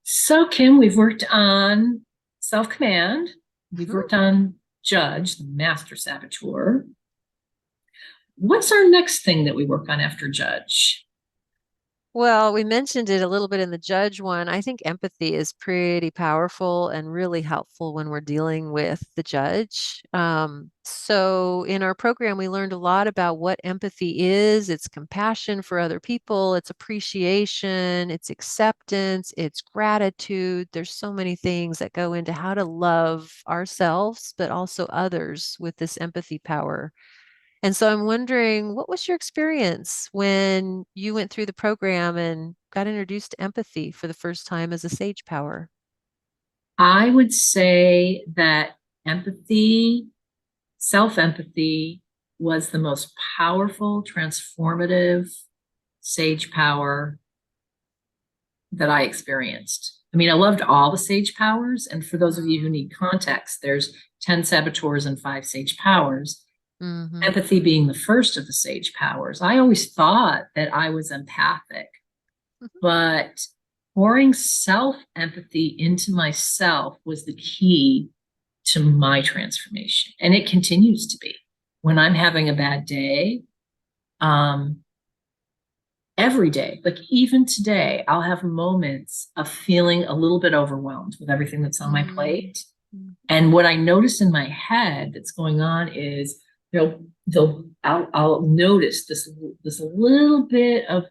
So, Kim, we've worked on self-command. We've Mhm. worked on judge, the master saboteur. What's our next thing that we work on after judge? Well, we mentioned it a little bit in the judge one. I think empathy is pretty powerful and really helpful when we're dealing with the judge. So in our program, we learned a lot about what empathy is. It's compassion for other people, it's appreciation, it's acceptance, it's gratitude. There's so many things that go into how to love ourselves, but also others with this empathy power. And so I'm wondering, what was your experience when you went through the program and got introduced to empathy for the first time as a sage power? I would say that empathy, self-empathy was the most powerful, transformative sage power that I experienced. I mean, I loved all the sage powers. And for those of you who need context, there's 10 saboteurs and five sage powers. Mm-hmm. Empathy being the first of the sage powers. I always thought that I was empathic, but pouring self empathy into myself was the key to my transformation. And it continues to be. When I'm having a bad day, um, every day, like even today, I'll have moments of feeling a little bit overwhelmed with everything that's on my Mm-hmm. plate. And what I notice in my head that's going on is, I'll notice this little bit of,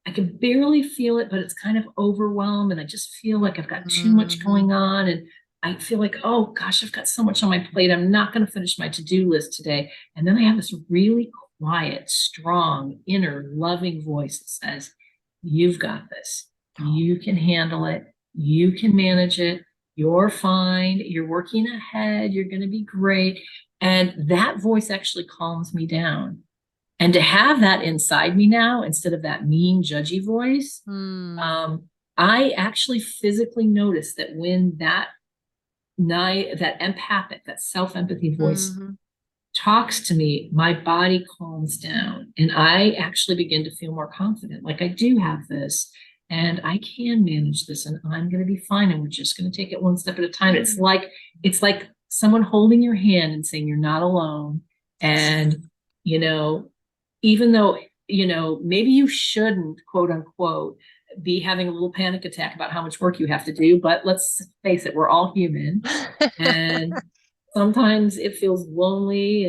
I can barely feel it, but it's kind of overwhelmed, and I just feel like I've got too much Mm-hmm. going on, and I feel like, oh gosh, I've got so much on my plate. I'm not going to finish my to-do list today. And then I have this really quiet, strong, inner, loving voice that says, "You've got this. You can handle it. You can manage it. You're fine. You're working ahead. You're going to be great." And that voice actually calms me down. And to have that inside me now, instead of that mean, judgy voice, Mm-hmm. um, I actually physically notice that when that empathic, that self-empathy voice Mm-hmm. talks to me, my body calms down and I actually begin to feel more confident. Like I do have this and I can manage this and I'm going to be fine. And we're just going to take it one step at a time. It's like someone holding your hand and saying you're not alone. And, you know, even though, maybe you shouldn't, quote unquote, be having a little panic attack about how much work you have to do, but let's face it, we're all human. And sometimes it feels lonely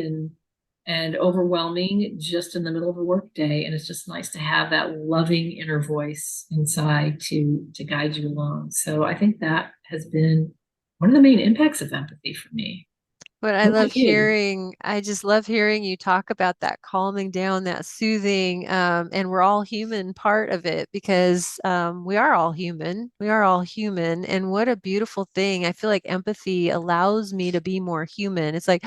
and overwhelming just in the middle of a work day. And it's just nice to have that loving inner voice inside to guide you along. So I think that has been one of the main impacts of empathy for me. But I What love about you? hearing, I just love hearing you talk about that calming down, that soothing, and we're all human part of it because we are all human. We are all human. And what a beautiful thing. I feel like empathy allows me to be more human. It's like,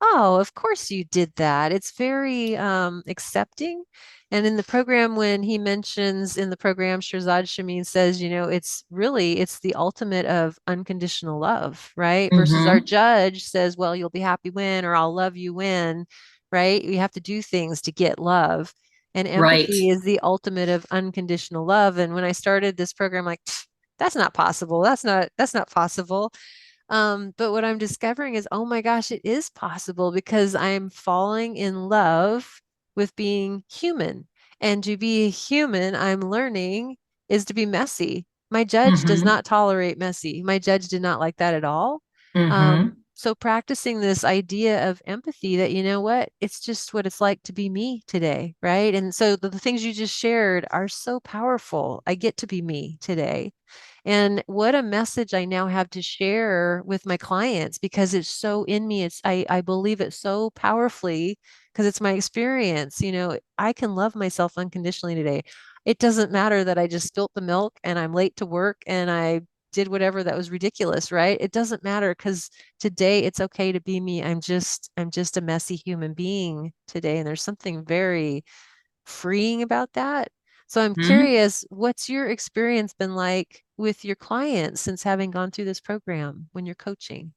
oh, of course you did that. It's very accepting. And in the program, when he mentions in the program, Shirzad Shamin says, it's the ultimate of unconditional love, right? Versus our Mm-hmm. judge says, well, you'll be happy when, or I'll love you when, right? We have to do things to get love. And Right. empathy is the ultimate of unconditional love. And when I started this program, like, that's not possible. That's not possible. But what I'm discovering is, oh my gosh, it is possible because I'm falling in love with being human. And to be human, I'm learning is to be messy. My judge does Mm-hmm. not tolerate messy. My judge did not like that at all. Mm-hmm. So practicing this idea of empathy that, you know what, it's just what it's like to be me today, right? And so the things you just shared are so powerful. I get to be me today. And what a message I now have to share with my clients because it's so in me. I believe it so powerfully because it's my experience. I can love myself unconditionally today. It doesn't matter that I just spilt the milk and I'm late to work and I did whatever that was ridiculous, right? It doesn't matter because today it's okay to be me. I'm just a messy human being today. And there's something very freeing about that. So I'm Mm-hmm. curious, what's your experience been like with your clients since having gone through this program when you're coaching?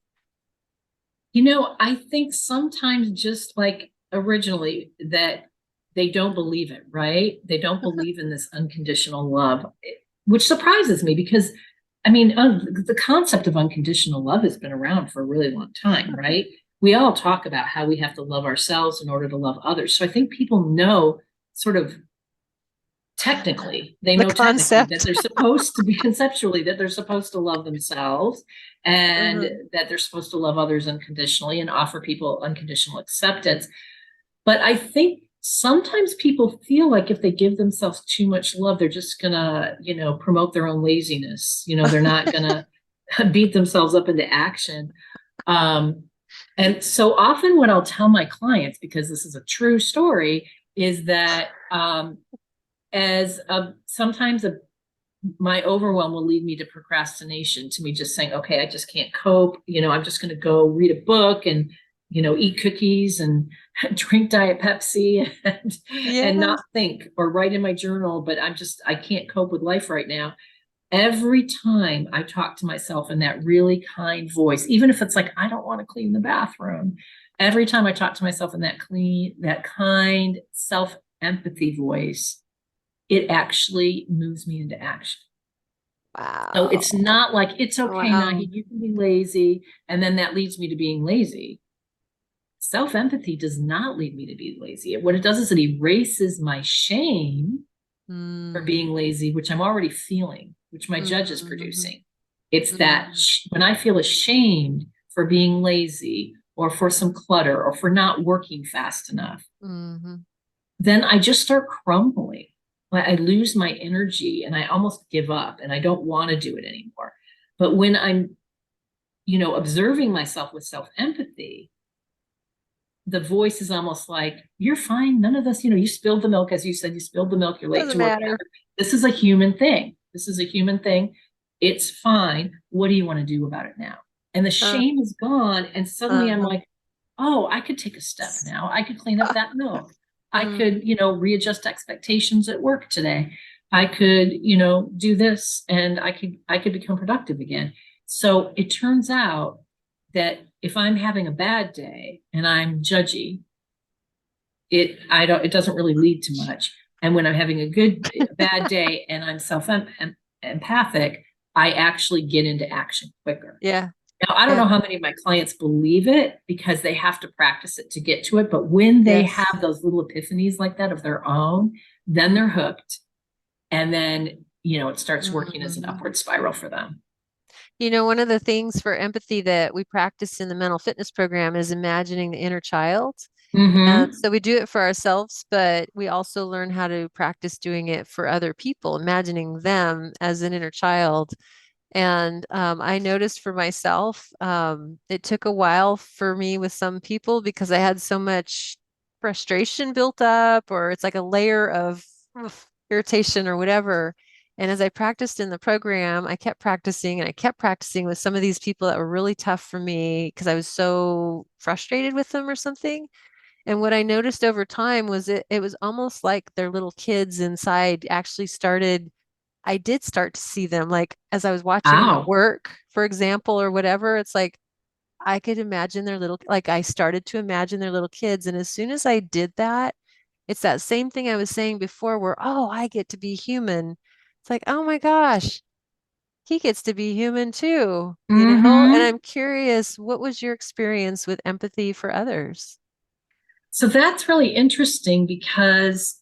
I think sometimes just like originally that they don't believe it, right? They don't believe in this unconditional love, which surprises me because I mean, the concept of unconditional love has been around for a really long time, right? We all talk about how we have to love ourselves in order to love others. So I think people know sort of technically, they The know technically that concept. they're supposed to be conceptually that they're supposed to love themselves and Uh-huh. that they're supposed to love others unconditionally and offer people unconditional acceptance. But I think sometimes people feel like if they give themselves too much love, they're just gonna, promote their own laziness. They're not gonna beat themselves up into action. Um, and so often what I'll tell my clients, because this is a true story, is that as sometimes my overwhelm will lead me to procrastination, to me just saying, okay, I just can't cope. I'm just going to go read a book and, eat cookies and drink Diet Pepsi and Yes. not think or write in my journal. But I can't cope with life right now. Every time I talk to myself in that really kind voice, even if it's like, I don't want to clean the bathroom, every time I talk to myself in that kind self empathy voice, it actually moves me into action. So it's Wow. not like it's okay, Wow. Nahi, you can be lazy, and then that leads me to being lazy. Self empathy does not lead me to be lazy. What it does is it erases my shame for Mm. being lazy, which I'm already feeling, which my judge is Mm-hmm. producing. It's that Mm. when I feel ashamed for being lazy or for some clutter or for not working fast enough, Mm-hmm. then I just start crumbling. I lose my energy and I almost give up and I don't want to do it anymore. But when I'm, observing myself with self empathy, the voice is almost like, you're fine. None of this, you spilled the milk, as you said, you spilled the milk, you're late Doesn't to work. matter. This is a human thing. This is a human thing. It's fine. What do you want to do about it now? And the Uh, shame is gone. And suddenly I'm uh-huh. like, oh, I could take a step now. I could clean up that milk. I Mm. could, readjust expectations at work today. I could, do this and I could become productive again. So it turns out that if I'm having a bad day and I'm judgy, it doesn't really lead to much. And when I'm having a bad day and I'm empathic, I actually get into action quicker. Yeah. Now, I don't Yeah. know how many of my clients believe it because they have to practice it to get to it. But when they Yes. have those little epiphanies like that of their own, then they're hooked. And then, it starts working as an Mm-hmm. upward spiral for them. One of the things for empathy that we practice in the mental fitness program is imagining the inner child. And Mm-hmm. so we do it for ourselves, but we also learn how to practice doing it for other people, imagining them as an inner child. And I noticed for myself, it took a while for me with some people because I had so much frustration built up, or it's like a layer of irritation or whatever. And as I practiced in the program, I kept practicing and I kept practicing with some of these people that were really tough for me because I was so frustrated with them or something. And what I noticed over time was it was almost like their little kids inside actually started I did start to see them like as I was watching them at Wow. work, for example, or whatever. It's like I could imagine like I started to imagine their little kids. And as soon as I did that, it's that same thing I was saying before where, oh, I get to be human. It's like, oh my gosh, he gets to be human too. And Mm-hmm. I'm curious, what was your experience with empathy for others? So that's really interesting because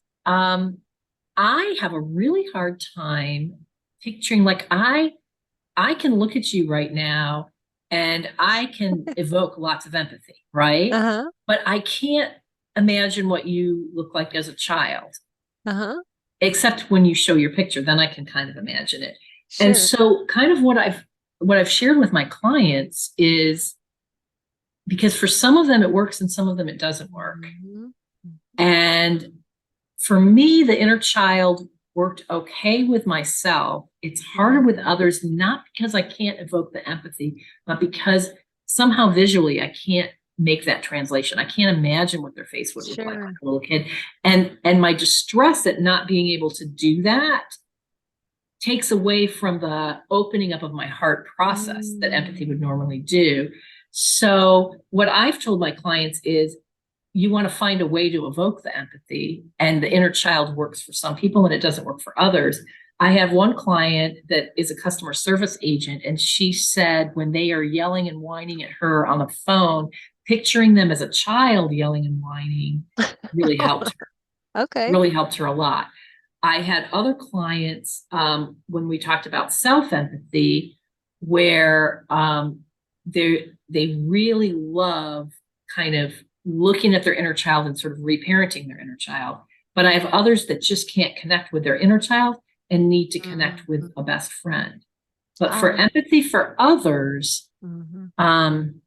I have a really hard time picturing like I can look at you right now and I can evoke lots of empathy, right? Uh-huh. But I can't imagine what you look like as a child, Uh-huh. except when you show your picture, then I can kind of imagine it. And Sure. so kind of what I've shared with my clients is because for some of them it works and some of them it doesn't work. Mhm. And for me, the inner child worked okay with myself. It's harder with Mhm. others, not because I can't evoke the empathy, but because somehow visually I can't make that translation. I can't imagine what their face would look like Sure. a little kid. And my distress at not being able to do that takes away from the opening up of my heart process that empathy would Mm. normally do. So what I've told my clients is you want to find a way to evoke the empathy, and the inner child works for some people and it doesn't work for others. I have one client that is a customer service agent, and she said when they are yelling and whining at her on the phone, picturing them as a child yelling and whining really helped her, Okay. really helped her a lot. I had other clients when we talked about self-empathy where they really love kind of looking at their inner child and sort of reparenting their inner child. But I have others that just can't connect with their inner child and need to connect with Mhm. a best friend. But for Ah. empathy for others, Mhm. um,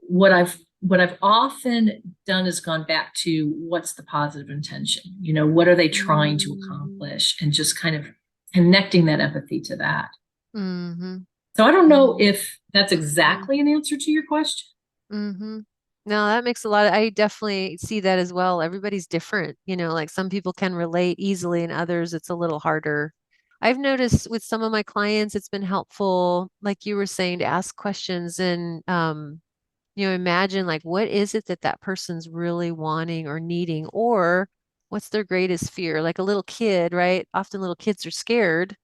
what I've often done is gone back to what's the positive intention? You know, what are they trying to Mhm. accomplish? And just kind of connecting that empathy to that. Mhm. So I don't know Mhm. if that's Mhm. exactly an answer to your question. Mhm. No, that makes a lot of, I definitely see that as well. Everybody's different, like some people can relate easily and others it's a little harder. I've noticed with some of my clients it's been helpful, like you were saying, to ask questions and imagine like what is it that that person's really wanting or needing, or what's their greatest fear? Like a little kid, right? Often little kids are scared,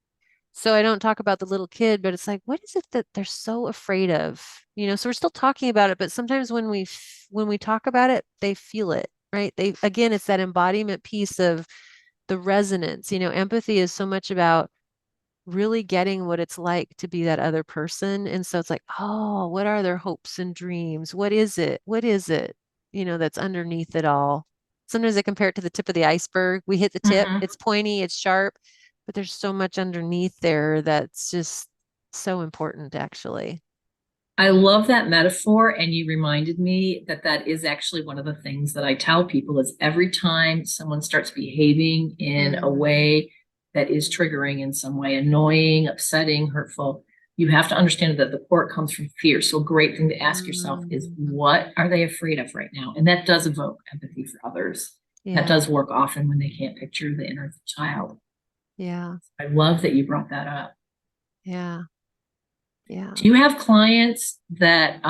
so I don't talk about the little kid, but it's like, what is it that they're so afraid of? So we're still talking about it, but sometimes when we talk about it, they feel it, right? They again, it's that embodiment piece of the resonance. Empathy is so much about really getting what it's like to be that other person. And so it's like, oh, what are their hopes and dreams? What is it? What is it, that's underneath it all? Sometimes I compare it to the tip of the iceberg. We hit the tip, Mhm. it's pointy, it's sharp, but there's so much underneath there that's just so important, actually. I love that metaphor, and you reminded me that that is actually one of the things that I tell people is every time someone starts behaving in a Mm, way that is triggering in some way, annoying, upsetting, hurtful, you have to understand that the core comes from fear. So a great thing to ask yourself is mhm. what are they afraid of right now? And that does evoke empathy for others. That Yeah, does work often when they can't picture the inner child. yeah, I love that you brought that up. yeah, yeah. Do you have clients that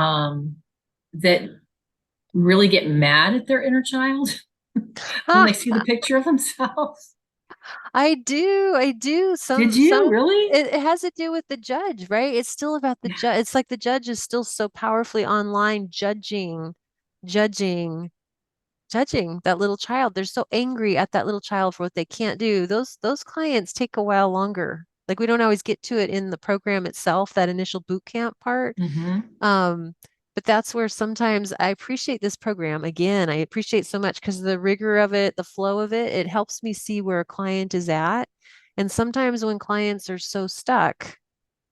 really get mad at their inner child when they see the picture of themselves? I do. I do. Did Some you really? it has to do with the judge, right? It's still about the Yeah. judge. It's like the judge is still so powerfully online judging, judging that little child. They're so angry at that little child for what they can't do. Those clients take a while longer. Like we don't always get to it in the program itself, that initial boot camp part. Hmm. Um, but that's where sometimes I appreciate this program. Again, I appreciate so much because the rigor of it, the flow of it, it helps me see where a client is at. And sometimes when clients are so stuck,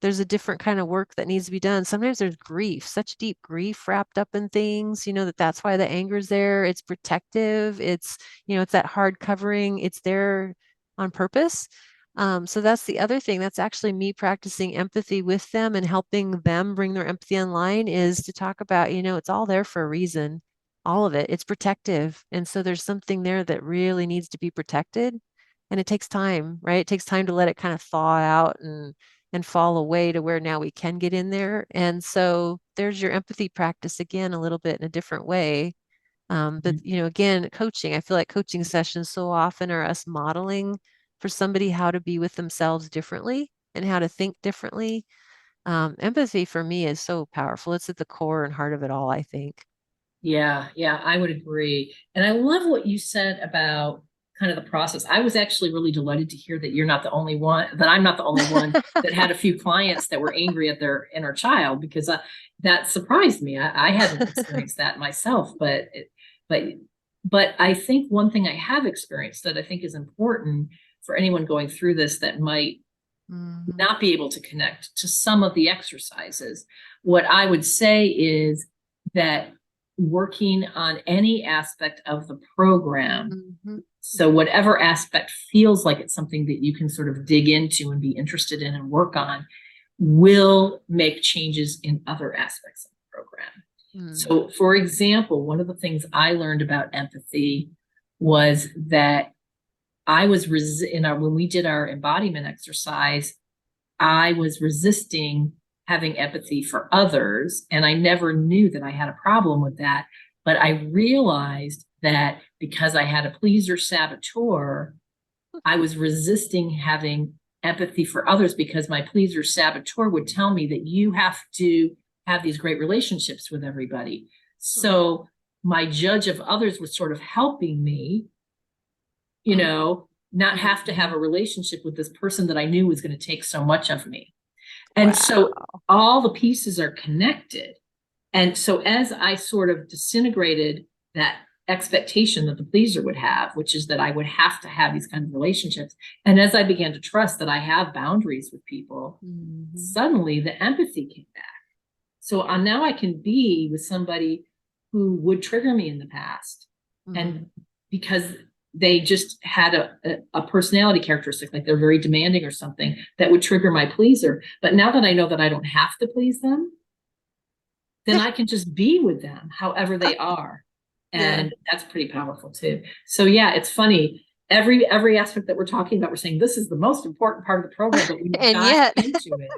there's a different kind of work that needs to be done. Sometimes there's grief, such deep grief wrapped up in things, that's why the anger is there. It's protective. It's that hard covering. It's there on purpose. So that's the other thing. That's actually me practicing empathy with them and helping them bring their empathy online is to talk about, it's all there for a reason. All of it. It's protective. And so there's something there that really needs to be protected. And it takes time, right? It takes time to let it kind of thaw out and fall away to where now we can get in there. And so there's your empathy practice again, a little bit in a different way. But again, coaching, I feel like coaching sessions so often are us modeling for somebody how to be with themselves differently and how to think differently. Empathy for me is so powerful. It's at the core and heart of it all, I think. Yeah, yeah, I would agree. And I love what you said about kind of the process. I was actually really delighted to hear that you're not the only one, that I'm not the only one that had a few clients that were angry at their inner child because that surprised me. I hadn't experienced that myself, but but I think one thing I have experienced that I think is important for anyone going through this that might Mhm. not be able to connect to some of the exercises. What I would say is that working on any aspect of the program, Mhm. so whatever aspect feels like it's something that you can sort of dig into and be interested in and work on, will make changes in other aspects of the program. Mhm. So, for example, one of the things I learned about empathy was that when we did our embodiment exercise, I was resisting having empathy for others. And I never knew that I had a problem with that. But I realized that because I had a pleaser saboteur, I was resisting having empathy for others because my pleaser saboteur would tell me that you have to have these great relationships with everybody. Mm, So my judge of others was sort of helping me, mm, not have to have mhm. a relationship with this person that I knew was going to take so much of me. And so Wow. all the pieces are connected. And so as I sort of disintegrated that expectation that the pleaser would have, which is that I would have to have these kind of relationships, and as I began to trust that I have boundaries with people, Mhm. suddenly the empathy came back. So now I can be with somebody who would trigger me in the past. Mhm. And because they just had a personality characteristic, like they're very demanding or something that would trigger my pleaser. But now that I know that I don't have to please them, then I can just be with them however they are. Yeah. And that's pretty powerful too. So yeah, it's funny. Every aspect that we're talking about, we're saying this is the most important part of the program, but when you And dive yet, into it,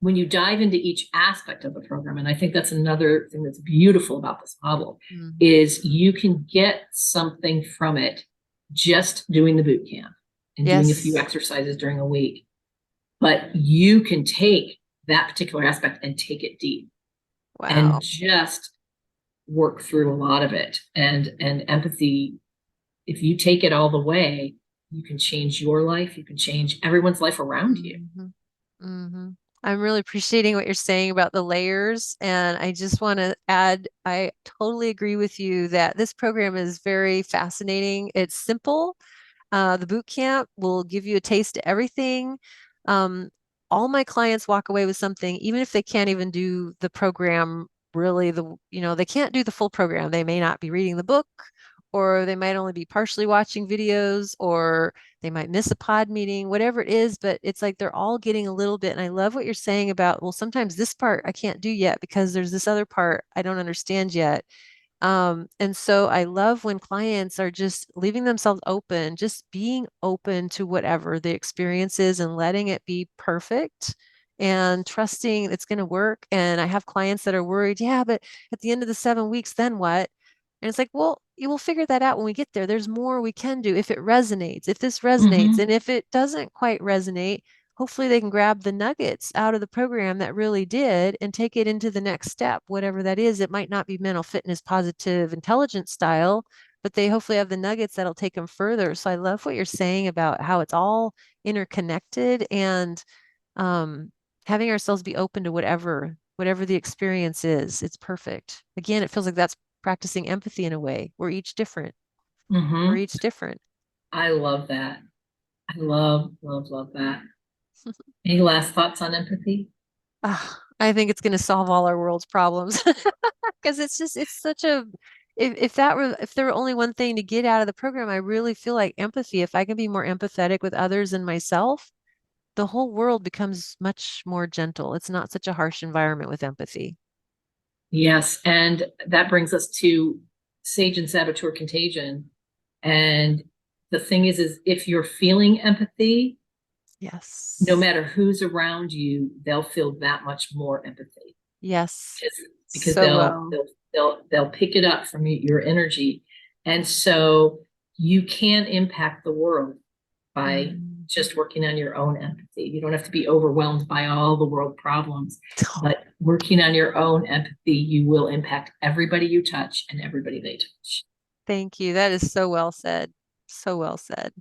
when you dive into each aspect of the program, and I think that's another thing that's beautiful about this model, Mhm. is you can get something from it just doing the boot camp and doing a few Yes. exercises during a week. But you can take that particular aspect and take it deep and Wow. just work through a lot of it. And empathy, if you take it all the way, you can change your life, you can change everyone's life around you. Mhm. Mhm. I'm really appreciating what you're saying about the layers. And I just want to add, I totally agree with you that this program is very fascinating. It's simple. The boot camp will give you a taste of everything. Um, all my clients walk away with something, even if they can't even do the program really, they can't do the full program. They may not be reading the book, or they might only be partially watching videos, or they might miss a pod meeting, whatever it is, but it's like they're all getting a little bit. And I love what you're saying about, well, sometimes this part I can't do yet because there's this other part I don't understand yet. And so I love when clients are just leaving themselves open, just being open to whatever the experience is and letting it be perfect and trusting it's going to work. And I have clients that are worried, yeah, but at the end of the 7 weeks, then what? And it's like, well, you will figure that out when we get there. There's more we can do if it resonates, if this resonates. Mm-hmm. And if it doesn't quite resonate, hopefully they can grab the nuggets out of the program that really did and take it into the next step, whatever that is. It might not be mental fitness, positive intelligence style, but they hopefully have the nuggets that'll take them further. So I love what you're saying about how it's all interconnected and um, having ourselves be open to whatever the experience is. It's perfect. Again, it feels like that's practicing empathy in a way. We're each different. We're Mm-hmm. each different. I love that. I love that. Any last thoughts on empathy? I think it's going to solve all our world's problems because it's such a if there were only one thing to get out of the program, I really feel like empathy. If I can be more empathetic with others and myself, the whole world becomes much more gentle. It's not such a harsh environment with empathy. Yes, and that brings us to sage and saboteur contagion. And the thing is if you're feeling empathy, no Yes. matter who's around you, they'll feel that much more empathy Yes. because, because So well. they'll pick it up from your energy. And so you can impact the world by Mm. just working on your own empathy. You don't have to be overwhelmed by all the world problems, but working on your own empathy, you will impact everybody you touch and everybody they touch. Thank you. That is so well said. So well said.